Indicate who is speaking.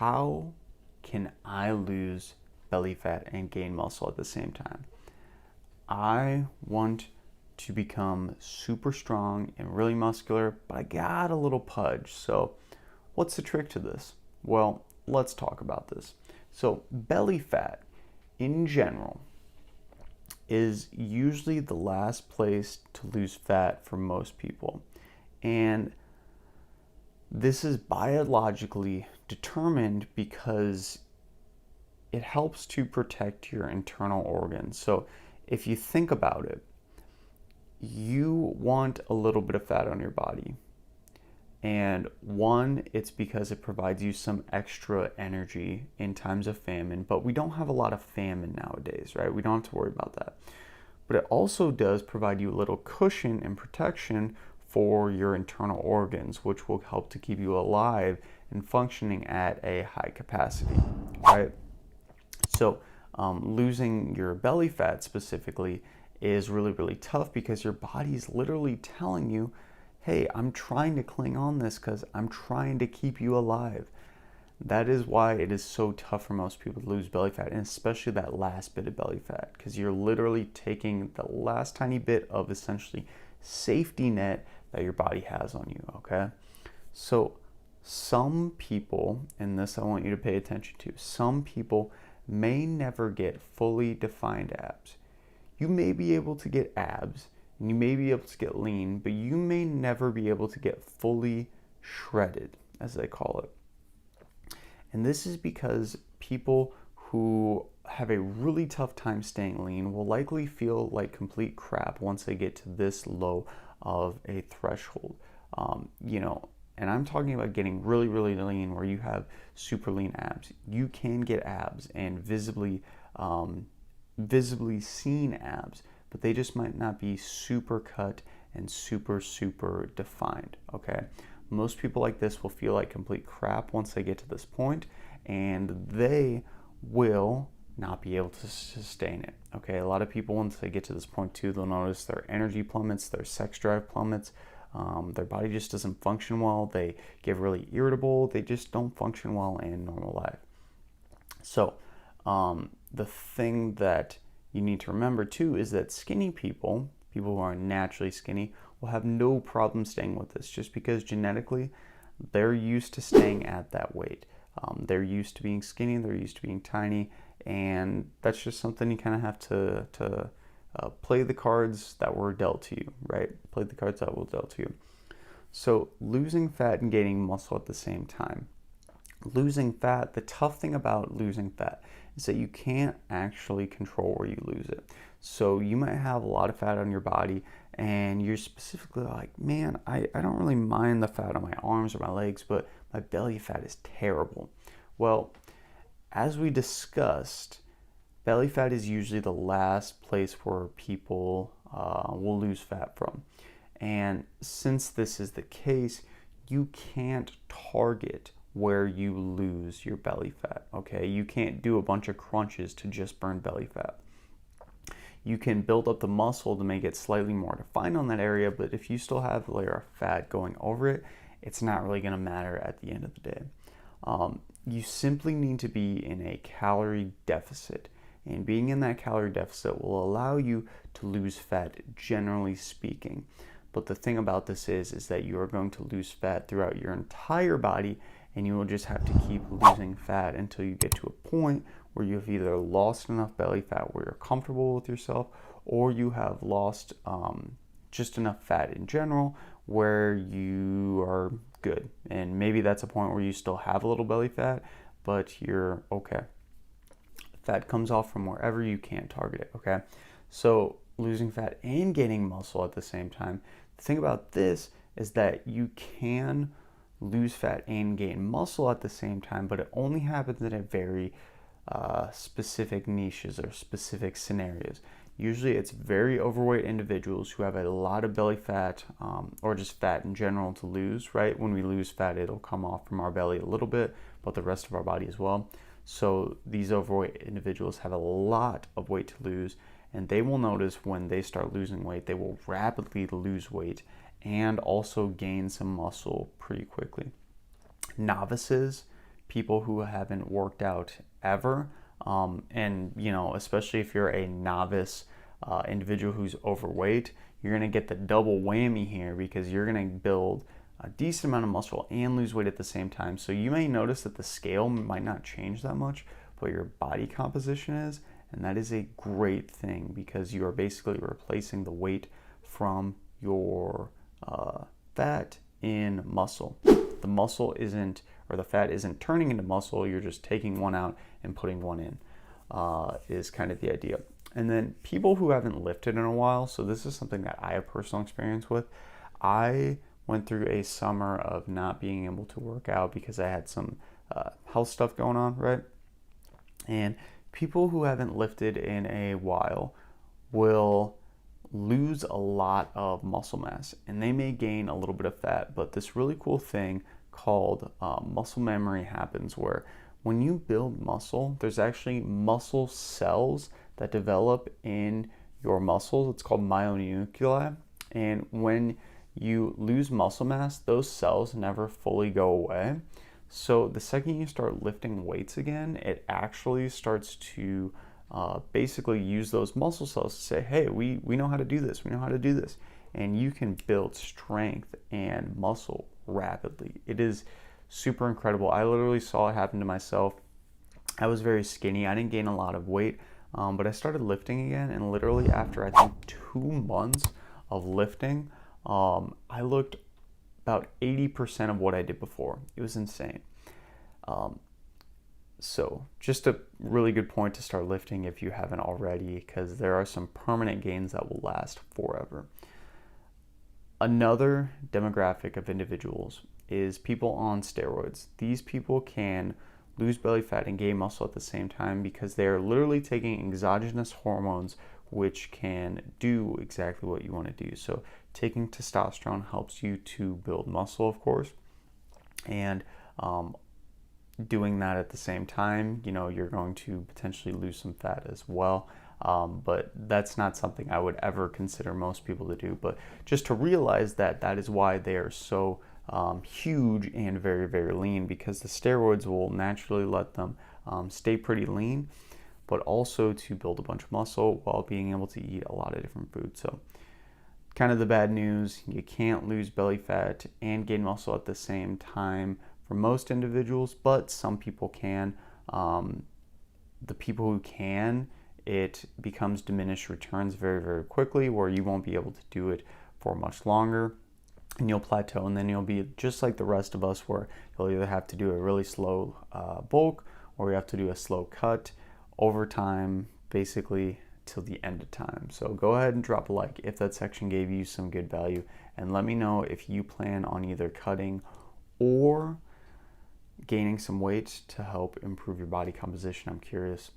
Speaker 1: how can I lose belly fat and gain muscle at the same time? I want to become super strong and really muscular, but I got a little pudge. So, what's the trick to this? Well, let's talk about this. So, belly fat in general is usually the last place to lose fat for most people. And this is biologically determined because it helps to protect your internal organs. So if you think about it, you want a little bit of fat on your body. And one, it's because it provides you some extra energy in times of famine, but we don't have a lot of famine nowadays, right? We don't have to worry about that. But it also does provide you a little cushion and protection for your internal organs, which will help to keep you alive and functioning at a high capacity, right? So losing your belly fat specifically is really, really tough because your body's literally telling you, hey, I'm trying to cling on this because I'm trying to keep you alive. That is why it is so tough for most people to lose belly fat, and especially that last bit of belly fat, because you're literally taking the last tiny bit of essentially safety net that your body has on you, okay? So some people, and this I want you to pay attention to, some people may never get fully defined abs. You may be able to get abs, and you may be able to get lean, but you may never be able to get fully shredded, as they call it. And this is because people who have a really tough time staying lean will likely feel like complete crap once they get to this low of a threshold. And I'm talking about getting really, really lean where you have super lean abs. You can get abs and visibly seen abs, but they just might not be super cut and super, super defined, okay? Most people like this will feel like complete crap once they get to this point, and they will not be able to sustain it, okay? A lot of people, once they get to this point too, they'll notice their energy plummets, their sex drive plummets, their body just doesn't function well, they get really irritable, they just don't function well in normal life. So the thing that you need to remember too is that skinny people who are naturally skinny, will have no problem staying with this just because genetically they're used to staying at that weight. They're used to being skinny, they're used to being tiny, and that's just something you kind of have to play the cards that were dealt to you, right? Play the cards that were dealt to you. So losing fat and gaining muscle at the same time. Losing fat, the tough thing about losing fat is that you can't actually control where you lose it. So you might have a lot of fat on your body and you're specifically like, man, I don't really mind the fat on my arms or my legs, but my belly fat is terrible. Well, as we discussed, belly fat is usually the last place where people will lose fat from. And since this is the case, you can't target where you lose your belly fat, okay? You can't do a bunch of crunches to just burn belly fat. You can build up the muscle to make it slightly more defined on that area, but if you still have a layer of fat going over it, it's not really gonna matter at the end of the day. You simply need to be in a calorie deficit, and being in that calorie deficit will allow you to lose fat, generally speaking. But the thing about this is that you are going to lose fat throughout your entire body, and you will just have to keep losing fat until you get to a point where you have either lost enough belly fat where you're comfortable with yourself, or you have lost just enough fat in general where you are good. And maybe that's a point where you still have a little belly fat, but you're okay. Fat comes off from wherever you can't target it, okay? So losing fat and gaining muscle at the same time. The thing about this is that you can lose fat and gain muscle at the same time, but it only happens in a very specific niches or specific scenarios. Usually it's very overweight individuals who have a lot of belly fat or just fat in general to lose, right? When we lose fat, it'll come off from our belly a little bit, but the rest of our body as well. So these overweight individuals have a lot of weight to lose, and they will notice when they start losing weight, they will rapidly lose weight and also gain some muscle pretty quickly. Novices, people who haven't worked out ever, and especially if you're a novice individual who's overweight, you're going to get the double whammy here because you're going to build a decent amount of muscle and lose weight at the same time. So you may notice that the scale might not change that much, but your body composition is, and that is a great thing because you are basically replacing the weight from your fat in muscle. The muscle isn't, or the fat isn't turning into muscle, you're just taking one out and putting one in, is kind of the idea. And then people who haven't lifted in a while, so this is something that I have personal experience with. I went through a summer of not being able to work out because I had some health stuff going on, right? And people who haven't lifted in a while will lose a lot of muscle mass, and they may gain a little bit of fat, but this really cool thing called muscle memory happens where when you build muscle, there's actually muscle cells that develop in your muscles. It's called myonuclei, and when you lose muscle mass, those cells never fully go away. So the second you start lifting weights again, it actually starts to basically use those muscle cells to say, hey, we know how to do this, we know how to do this. And you can build strength and muscle rapidly. It is super incredible. I literally saw it happen to myself. I was very skinny. I didn't gain a lot of weight, but I started lifting again. And literally after, I think, 2 months of lifting, I looked about 80% of what I did before. It was insane. So just a really good point to start lifting if you haven't already, because there are some permanent gains that will last forever. Another demographic of individuals is people on steroids. These people can lose belly fat and gain muscle at the same time because they are literally taking exogenous hormones which can do exactly what you want to do. So taking testosterone helps you to build muscle, of course, and doing that at the same time, you're going to potentially lose some fat as well. But that's not something I would ever consider most people to do. But just to realize that that is why they are so huge and very, very lean, because the steroids will naturally let them stay pretty lean, but also to build a bunch of muscle while being able to eat a lot of different foods. So kind of the bad news, you can't lose belly fat and gain muscle at the same time for most individuals, but some people can. The people who can, it becomes diminished returns very, very quickly, where you won't be able to do it for much longer, and you'll plateau, and then you'll be just like the rest of us, where you'll either have to do a really slow bulk, or you have to do a slow cut over time, basically till the end of time. So go ahead and drop a like if that section gave you some good value, and let me know if you plan on either cutting or gaining some weight to help improve your body composition. I'm curious.